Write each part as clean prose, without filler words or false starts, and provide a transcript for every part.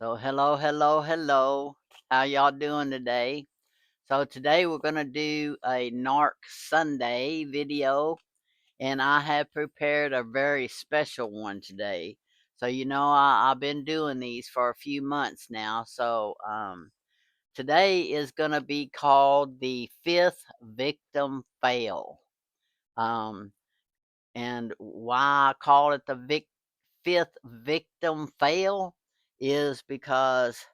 So hello, hello, hello. How y'all doing today? So today we're gonna do a Narc Sunday video, and I have prepared a very special one today. So I've been doing these for a few months now. So today is gonna be called the fifth victim fail. Um, and why I call it the fifth victim fail is because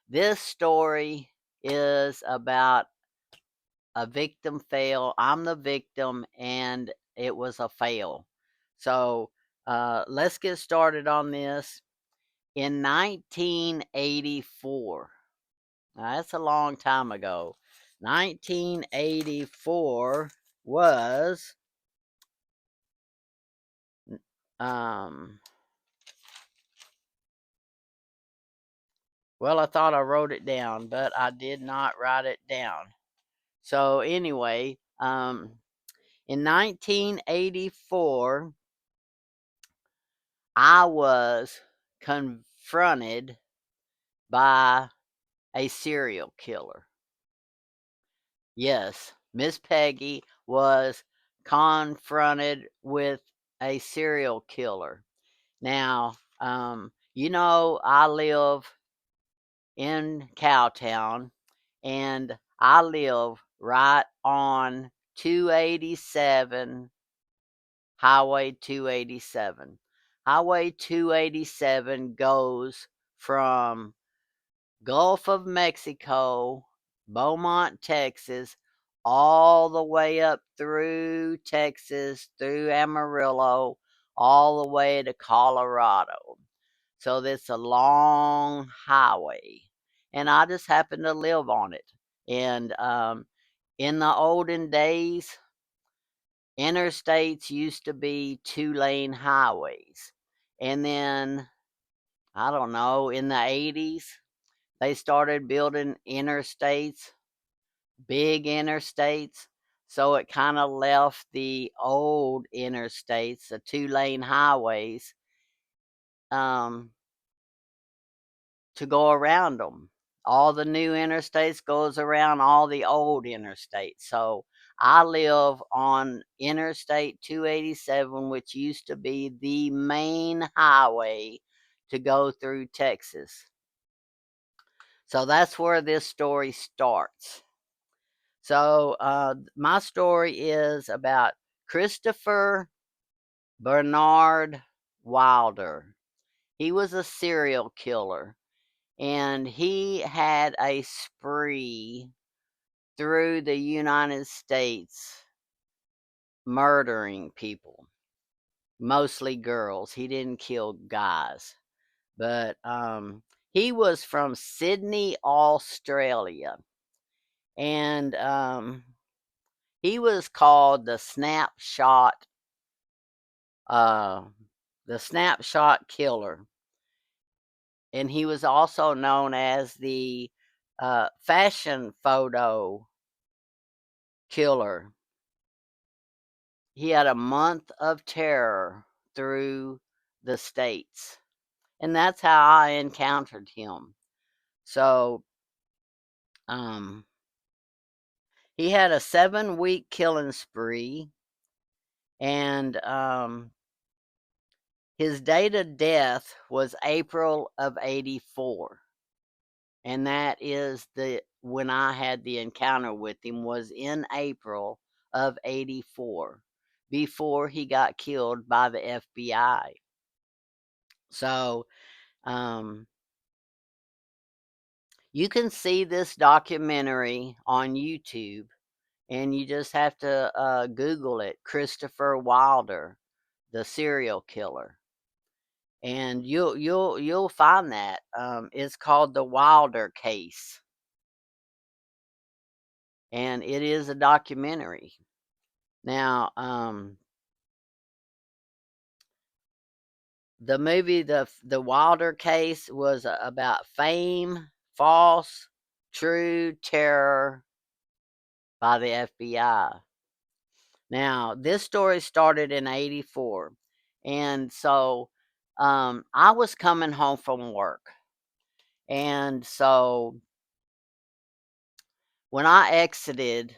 this story is about a victim fail. I'm the victim, and it was a fail. So let's get started on this. In 1984, now that's a long time ago. 1984 was, um, well, I thought I wrote it down, but I did not write it down. So anyway, in 1984, I was confronted by a serial killer. Yes, Miss Peggy was confronted with a serial killer. Now, I live in Cowtown, and I live right on 287 Highway 287. Highway 287 goes from Gulf of Mexico, Beaumont, Texas, all the way up through Texas, through Amarillo, all the way to Colorado. So it's a long highway. And I just happen to live on it. And in the olden days, interstates used to be two-lane highways. And then, I don't know, in the 80s, they started building interstates, big interstates. So it kind of left the old interstates, the two-lane highways, um, to go around them. All the new interstates goes around all the old interstates. So I live on Interstate 287, which used to be the main highway to go through Texas. So that's where this story starts. So my story is about Christopher Bernard Wilder. He was a serial killer, and he had a spree through the United States murdering people, mostly girls. He didn't kill guys, but he was from Sydney, Australia, and he was called uh, the snapshot killer, and he was also known as the fashion photo killer. He had a month of terror through the states, and that's how I encountered him. So, um, he had a 7-week killing spree, and his date of death was April of '84, and that is the when I had the encounter with him was in April of '84, before he got killed by the FBI. So, um, you can see this documentary on YouTube, and you just have to Google it, Christopher Wilder, the serial killer, and you'll find that. It's called the Wilder Case, and it is a documentary. Now, the movie, the Wilder Case, was about fame, false, true terror by the FBI. Now, this story started in '84, and so I was coming home from work, And so when I exited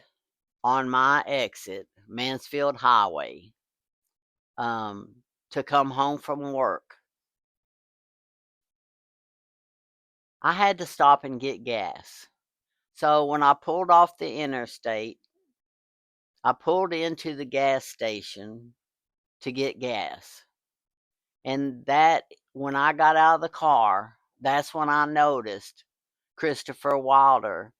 on my exit, Mansfield Highway, um, to come home from work, I had to stop and get gas. So when I pulled off the interstate, I pulled into the gas station to get gas. And that, when I got out of the car, that's when I noticed Christopher Wilder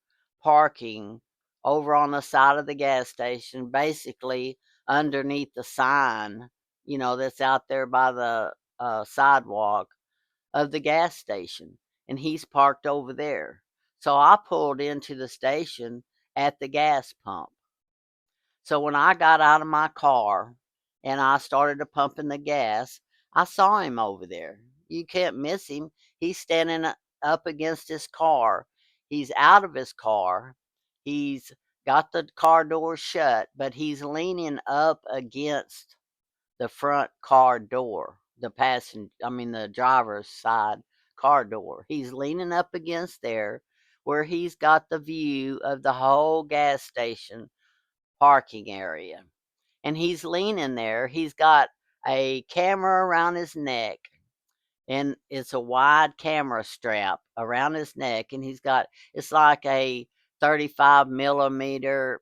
parking over on the side of the gas station, basically underneath the sign, that's out there by the sidewalk of the gas station. And he's parked over there. So I pulled into the station at the gas pump. So when I got out of my car and I started to pumping the gas, I saw him over there. You can't miss him. He's standing up against his car. He's out of his car. He's got the car door shut, but he's leaning up against the front car door, the driver's side car door. He's leaning up against there where he's got the view of the whole gas station parking area. And he's leaning there. He's got a camera around his neck, and it's a wide camera strap around his neck. And it's like a 35 millimeter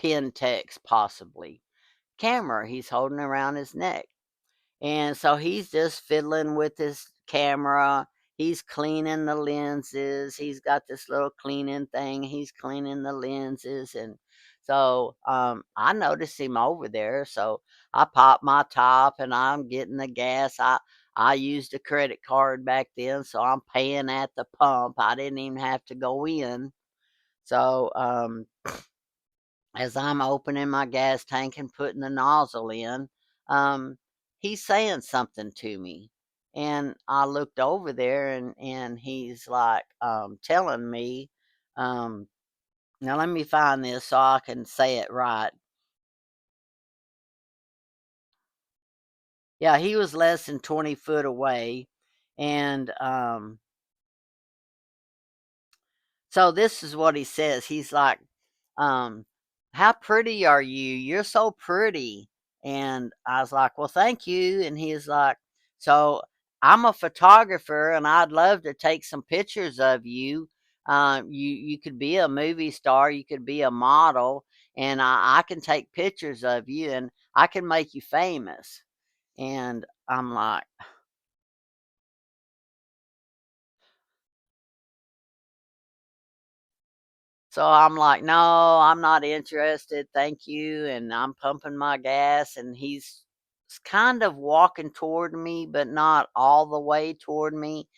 Pentex, possibly, camera he's holding around his neck. And so he's just fiddling with his camera. He's cleaning the lenses. He's got this little cleaning thing. He's cleaning the lenses. And so I noticed him over there. So I popped my top and I'm getting the gas. I used a credit card back then, so I'm paying at the pump. I didn't even have to go in. So as I'm opening my gas tank and putting the nozzle in, um, he's saying something to me. And I looked over there, and he's like telling me, um, now let me find this so I can say it right. Yeah, he was less than 20 foot away. And so this is what he says. He's like, um, "How pretty are you? You're so pretty." And I was like, "Well, thank you." And he's like, "So I'm a photographer, and I'd love to take some pictures of you. You could be a movie star, you could be a model, and I can take pictures of you, and I can make you famous." And I'm like, So I'm like, "No, I'm not interested, thank you," and I'm pumping my gas, and he's kind of walking toward me, but not all the way toward me,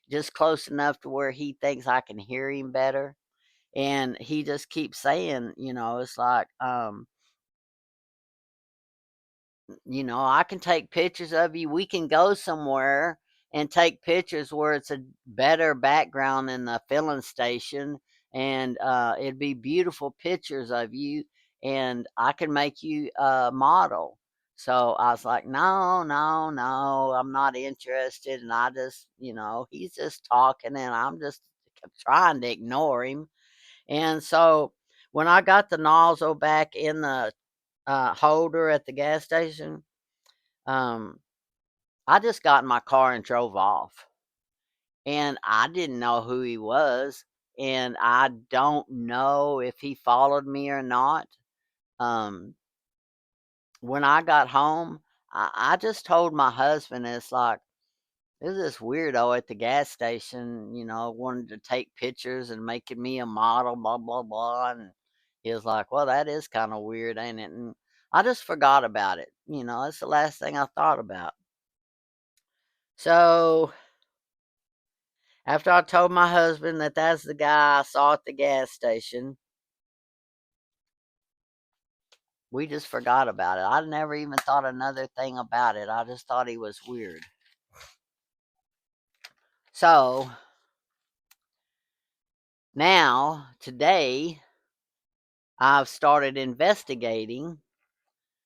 just close enough to where he thinks I can hear him better. And he just keeps saying, it's like, "I can take pictures of you. We can go somewhere and take pictures where it's a better background than the filling station, and it'd be beautiful pictures of you, and I can make you a model." So I was like, "No, no, no, I'm not interested." And he's just talking, and I'm just trying to ignore him. And so when I got the nozzle back in the holder at the gas station, um, I just got in my car and drove off. And I didn't know who he was. And I don't know if he followed me or not. Um, when I got home, I just told my husband, it's like, "There's this weirdo at the gas station, wanted to take pictures and making me a model, blah, blah, blah." And he was like, "Well, that is kind of weird, ain't it?" And I just forgot about it. That's the last thing I thought about. So after I told my husband that that's the guy I saw at the gas station, we just forgot about it. I never even thought another thing about it. I just thought he was weird. So now, today, I've started investigating.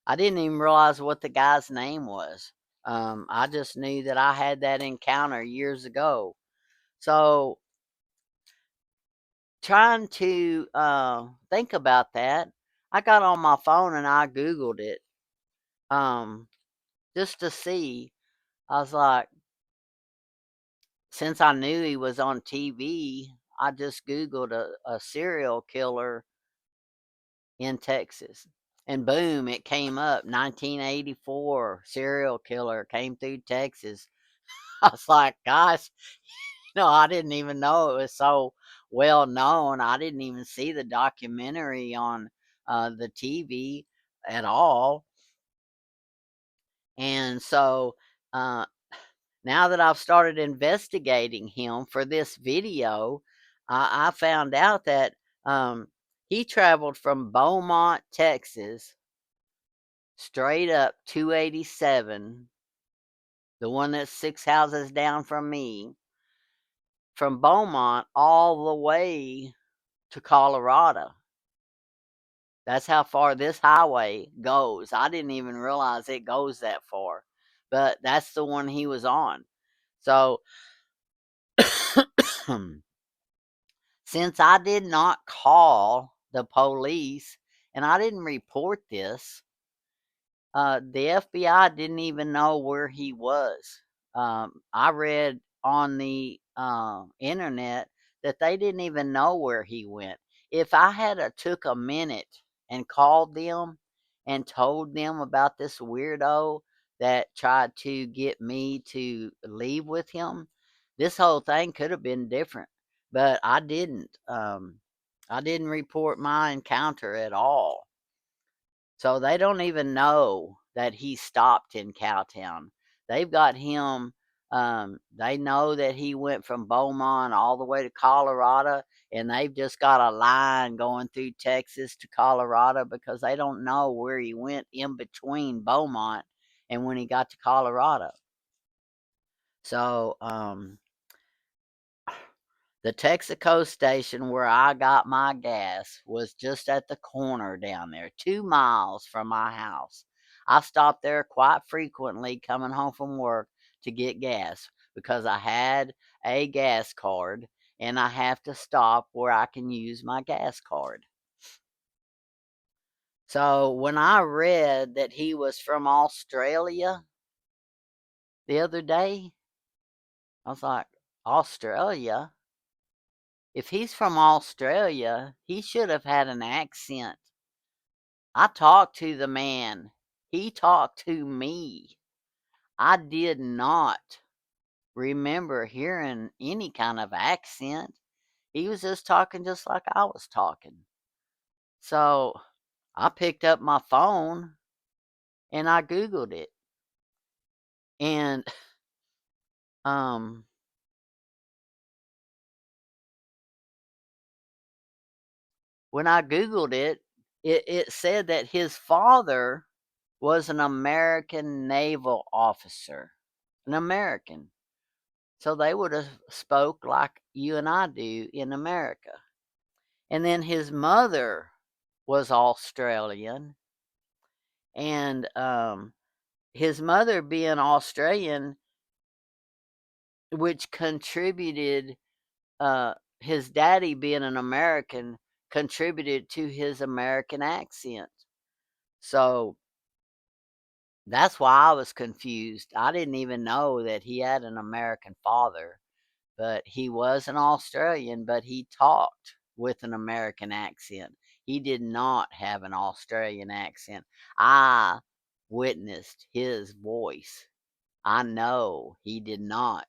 I didn't even realize what the guy's name was. I just knew that I had that encounter years ago. So trying to think about that, I got on my phone and I Googled it um, just to see. I was like, since I knew he was on TV, I just Googled a serial killer in Texas. And boom, it came up 1984 serial killer came through Texas. I was like, gosh, I didn't even know it was so well known. I didn't even see the documentary on the TV at all. And so uh, now that I've started investigating him for this video, I found out that he traveled from Beaumont, Texas, straight up 287, the one that's 6 houses down from me, from Beaumont all the way to Colorado. That's how far this highway goes. I didn't even realize it goes that far, but that's the one he was on. So, since I did not call the police and I didn't report this, the FBI didn't even know where he was. I read on the internet that they didn't even know where he went. If I had a took a minute and called them and told them about this weirdo that tried to get me to leave with him, this whole thing could have been different. But I didn't. I didn't report my encounter at all. So they don't even know that he stopped in Cowtown. They've got him. They know that he went from Beaumont all the way to Colorado, and they've just got a line going through Texas to Colorado because they don't know where he went in between Beaumont and when he got to Colorado. So the Texaco station where I got my gas was just at the corner down there, 2 miles from my house. I stopped there quite frequently coming home from work to get gas because I had a gas card and I have to stop where I can use my gas card. So when I read that he was from Australia the other day, I was like, Australia? If he's from Australia, he should have had an accent. I talked to the man. He talked to me. I did not remember hearing any kind of accent. He was just talking just like I was talking. So I picked up my phone and I Googled it. And um, when I Googled it, it said that his father was an American naval officer. An American. So they would have spoke like you and I do in America. And then his mother was Australian, and his mother being Australian, which contributed, his daddy being an American, contributed to his American accent. So that's why I was confused. I didn't even know that he had an American father. But he was an Australian, but he talked with an American accent. He did not have an Australian accent. I witnessed his voice. I know he did not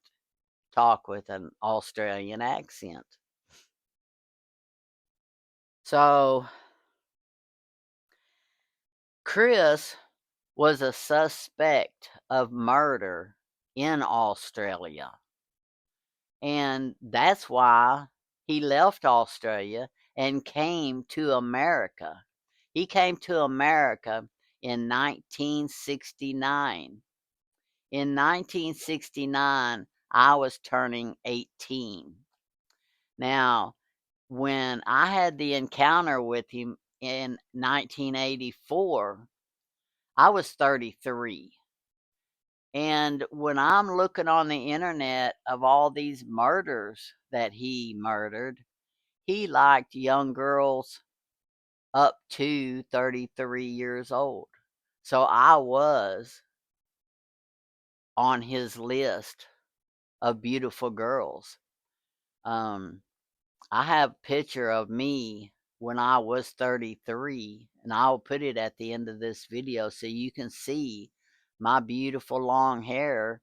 talk with an Australian accent. So, Chris was a suspect of murder in Australia. And that's why he left Australia and came to America. He came to America in 1969. In 1969, I was turning 18. Now, when I had the encounter with him in 1984, I was 33. And when I'm looking on the internet of all these murders that he murdered, he liked young girls up to 33 years old. So I was on his list of beautiful girls. Um, I have a picture of me when I was 33, and I'll put it at the end of this video so you can see my beautiful long hair.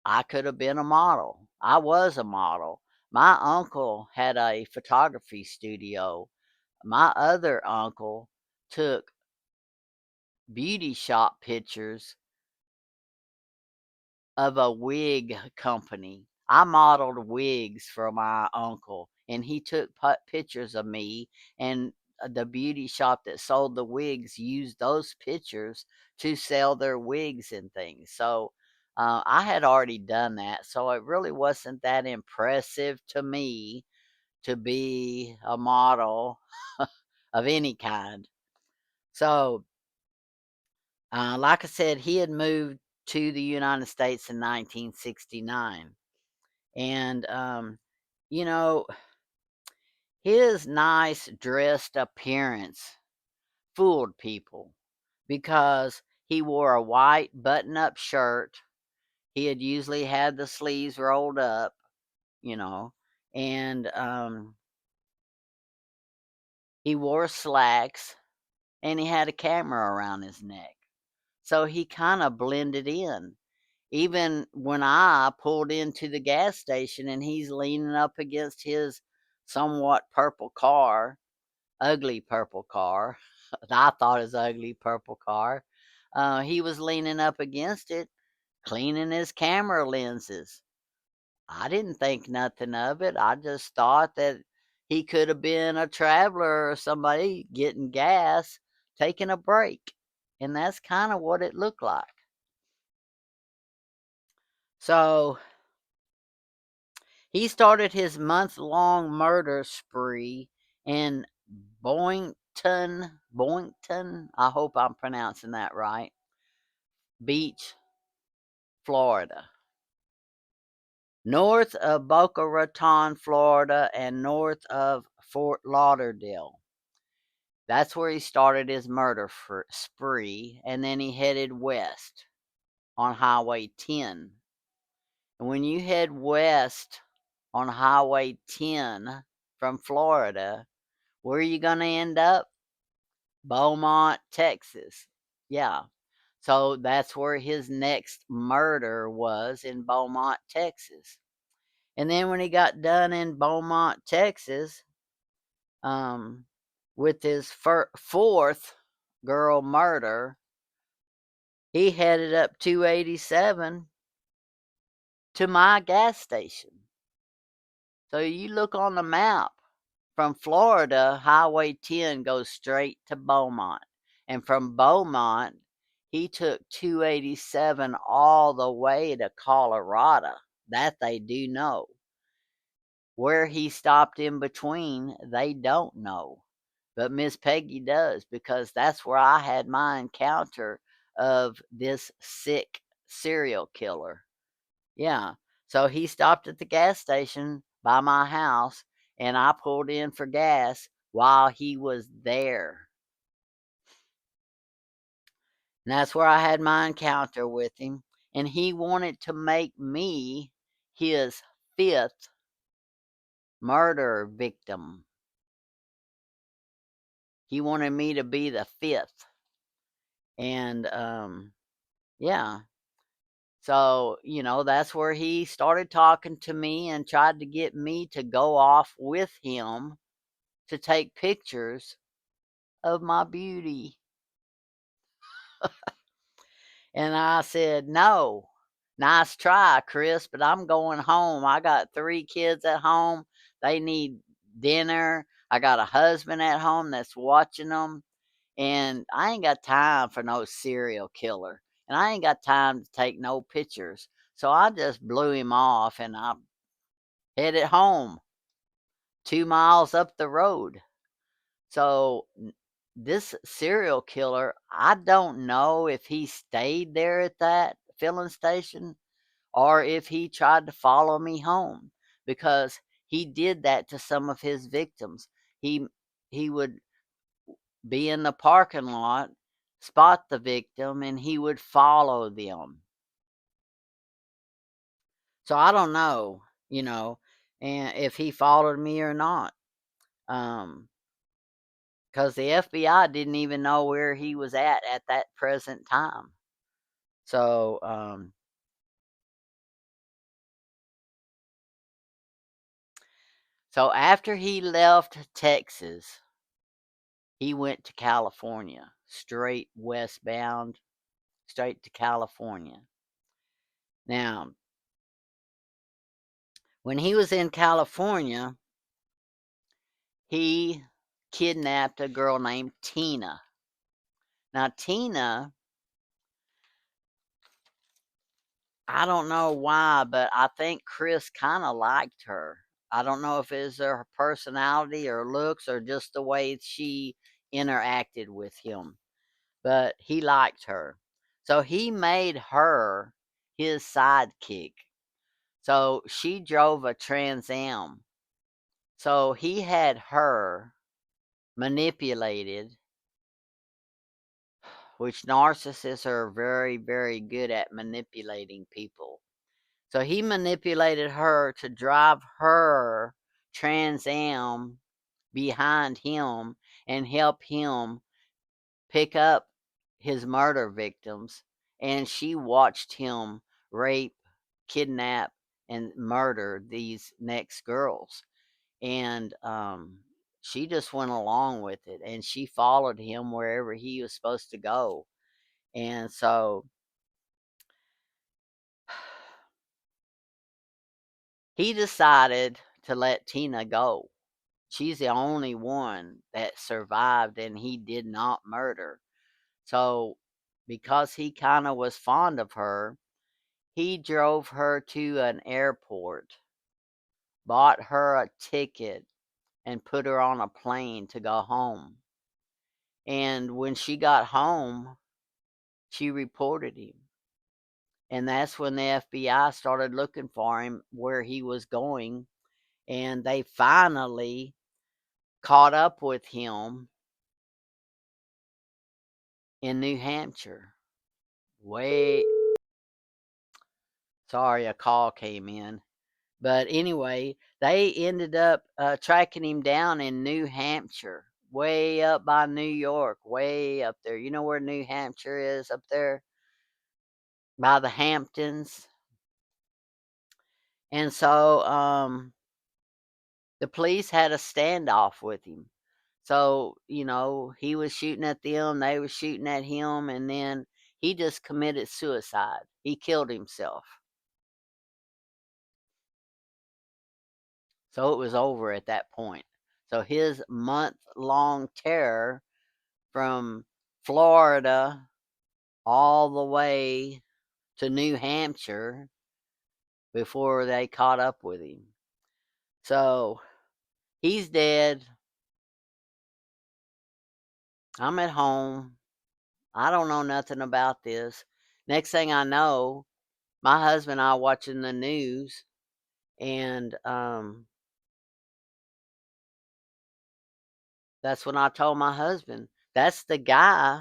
I could have been a model. I was a model. My uncle had a photography studio. My other uncle took beauty shop pictures of a wig company. I modeled wigs for my uncle, and he took pictures of me, and the beauty shop that sold the wigs used those pictures to sell their wigs and things. So I had already done that, so it really wasn't that impressive to me to be a model of any kind. So, like I said, he had moved to the United States in 1969. And, you know, his nice dressed appearance fooled people because he wore a white button up shirt. He had usually had the sleeves rolled up, you know, and he wore slacks and he had a camera around his neck. So he kind of blended in. Even when I pulled into the gas station and he's leaning up against his somewhat purple car, ugly purple car, I thought his ugly purple car, he was leaning up against it, cleaning his camera lenses. I didn't think nothing of it. I just thought that he could have been a traveler or somebody getting gas, taking a break. And that's kind of what it looked like. So he started his month-long murder spree in Boynton, I hope I'm pronouncing that right, Beach, Florida. North of Boca Raton, Florida, and north of Fort Lauderdale. That's where he started his murder spree, and then he headed west on Highway 10. And when you head west on Highway 10 from Florida, where are you going to end up? Beaumont, Texas. Yeah. So that's where his next murder was, in Beaumont, Texas. And then when he got done in Beaumont, Texas, um, with his fourth girl murder, he headed up 287 to my gas station. So you look on the map. From Florida, Highway 10 goes straight to Beaumont. And from Beaumont, he took 287 all the way to Colorado. That they do know. Where he stopped in between, they don't know. But Miss Peggy does, because that's where I had my encounter of this sick serial killer. Yeah. So he stopped at the gas station by my house, and I pulled in for gas while he was there. And that's where I had my encounter with him. And he wanted to make me his fifth murder victim. He wanted me to be the fifth. And yeah. So, that's where he started talking to me and tried to get me to go off with him to take pictures of my beauty. And I said, "No, nice try, Chris, but I'm going home. I got 3 kids at home. They need dinner. I got a husband at home that's watching them. And I ain't got time for no serial killer. And I ain't got time to take no pictures." So I just blew him off and I headed home 2 miles up the road. So this serial killer, I don't know if he stayed there at that filling station or if he tried to follow me home, because he did that to some of his victims. He he would be in the parking lot, spot the victim, and he would follow them. So I don't know, and if he followed me or not. Because the FBI didn't even know where he was at that present time. So, so after he left Texas, he went to California, straight westbound, straight to California. Now, when he was in California, he kidnapped a girl named Tina. Now, Tina, I don't know why, but I think Chris kind of liked her. I don't know if it's her personality or looks or just the way she interacted with him, but he liked her. So he made her his sidekick. So she drove a Trans Am. So he had her manipulated, which narcissists are very, very good at manipulating people. So he manipulated her to drive her Trans Am behind him and help him pick up his murder victims. And she watched him rape, kidnap, and murder these next girls. And she just went along with it, and she followed him wherever he was supposed to go. And so he decided to let Tina go. She's the only one that survived and he did not murder. So, because he kind of was fond of her, he drove her to an airport, bought her a ticket, and put her on a plane to go home. And when she got home, she reported him. And that's when the FBI started looking for him, where he was going. And they finally caught up with him in New Hampshire. Way, sorry, a call came in. But anyway, they ended up tracking him down in New Hampshire, way up by New York, way up there. You know where New Hampshire is up there? By the Hamptons. And so the police had a standoff with him. So, he was shooting at them, they were shooting at him, and then he just committed suicide. He killed himself. So it was over at that point. So his month-long terror from Florida all the way to New Hampshire before they caught up with him. So he's dead. I'm at home. I don't know nothing about this. Next thing I know, my husband and I are watching the news, and that's when I told my husband, that's the guy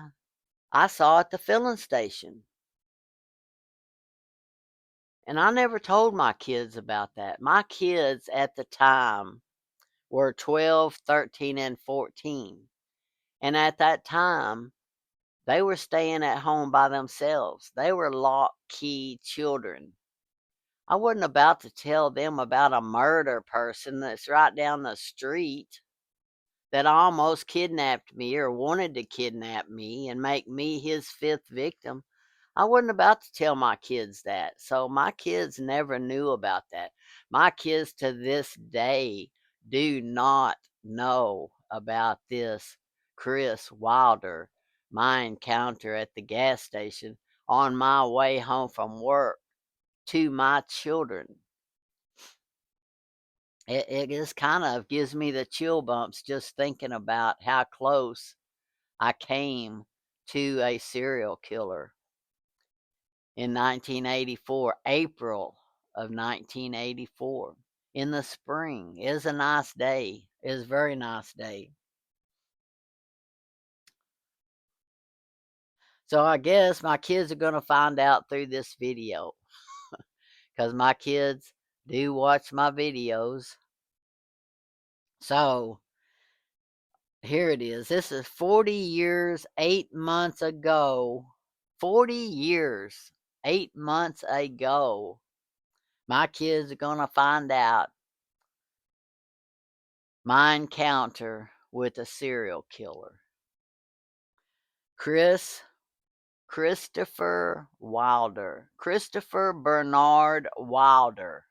I saw at the filling station. And I never told my kids about that. My kids at the time were 12, 13, and 14. And at that time, they were staying at home by themselves. They were lock key children. I wasn't about to tell them about a murder person that's right down the street that almost kidnapped me or wanted to kidnap me and make me his fifth victim. I wasn't about to tell my kids that. So my kids never knew about that. My kids to this day do not know about this Chris Wilder, my encounter at the gas station on my way home from work to my children. It just kind of gives me the chill bumps just thinking about how close I came to a serial killer in 1984, April of 1984. in the spring. It was a nice day. It was a very nice day. So I guess my kids are going to find out through this video because my kids do watch my videos. So here it is. This is 40 years, 8 months ago. 40 years, 8 months ago. My kids are going to find out my encounter with a serial killer. Christopher Wilder. Christopher Bernard Wilder.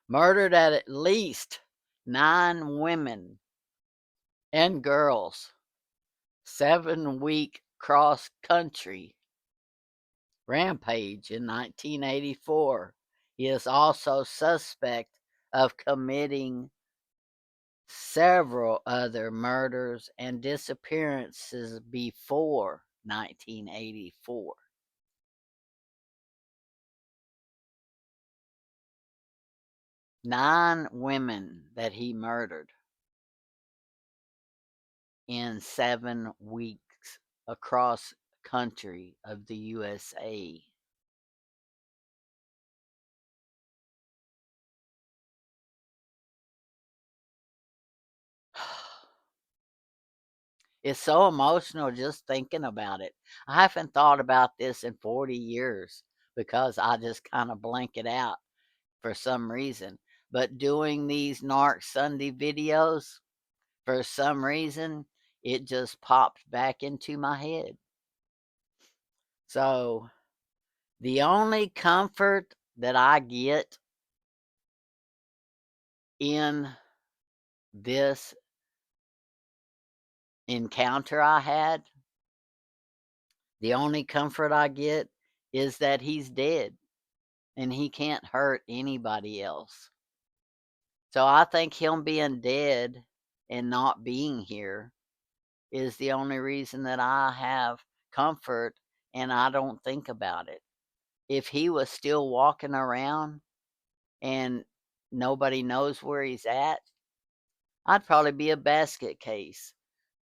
Murdered at least 9 women and girls. 7-week cross-country rampage in 1984. He is also suspect of committing several other murders and disappearances before 1984. Nine women that he murdered in 7 weeks across country of the USA. It's so emotional just thinking about it. I haven't thought about this in 40 years because I just kind of blank it out for some reason. But doing these Narc Sunday videos, for some reason, it just popped back into my head. So the only comfort that I get in this encounter I had, the only comfort I get is that he's dead and he can't hurt anybody else. So I think him being dead and not being here is the only reason that I have comfort and I don't think about it. If he was still walking around and nobody knows where he's at, I'd probably be a basket case.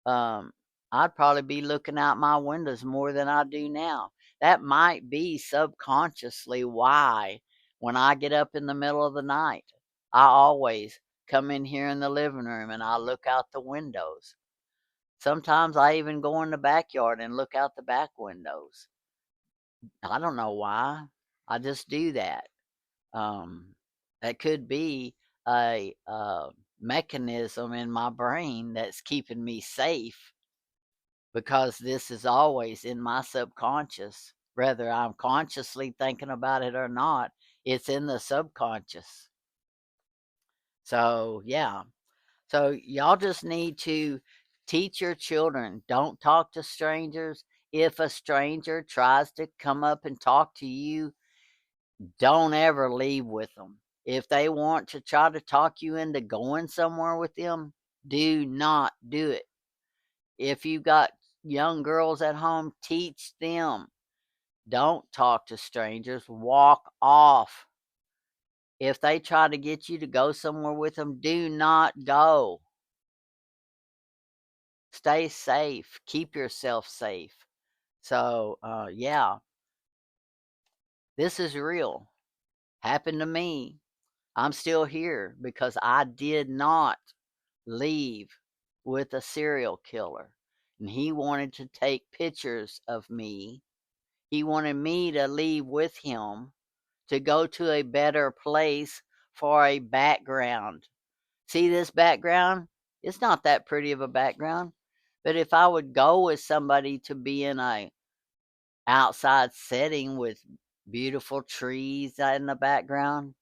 Um, I'd probably be looking out my windows more than I do now. That might be subconsciously why when I get up in the middle of the night, I always come in here in the living room and I look out the windows. Sometimes I even go in the backyard and look out the back windows. I don't know why. I just do that. That could be a mechanism in my brain that's keeping me safe because this is always in my subconscious. Whether I'm consciously thinking about it or not, it's in the subconscious. So, yeah. So, y'all just need to teach your children don't talk to strangers. If a stranger tries to come up and talk to you, don't ever leave with them. If they want to try to talk you into going somewhere with them, do not do it. If you got young girls at home, teach them. Don't talk to strangers. Walk off. If they try to get you to go somewhere with them, do not go. Stay safe. Keep yourself safe. So, yeah, this is real. Happened to me. I'm still here because I did not leave with a serial killer. And he wanted to take pictures of me. He wanted me to leave with him to go to a better place for a background. See this background? It's not that pretty of a background. But if I would go with somebody to be in a outside setting with beautiful trees in the background,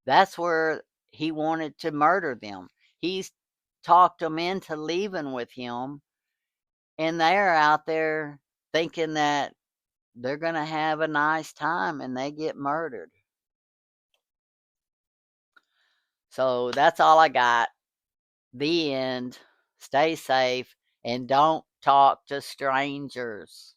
that's where he wanted to murder them. He's talked them into leaving with him, and they're out there thinking that they're going to have a nice time and they get murdered. So that's all I got. The end. Stay safe and don't talk to strangers.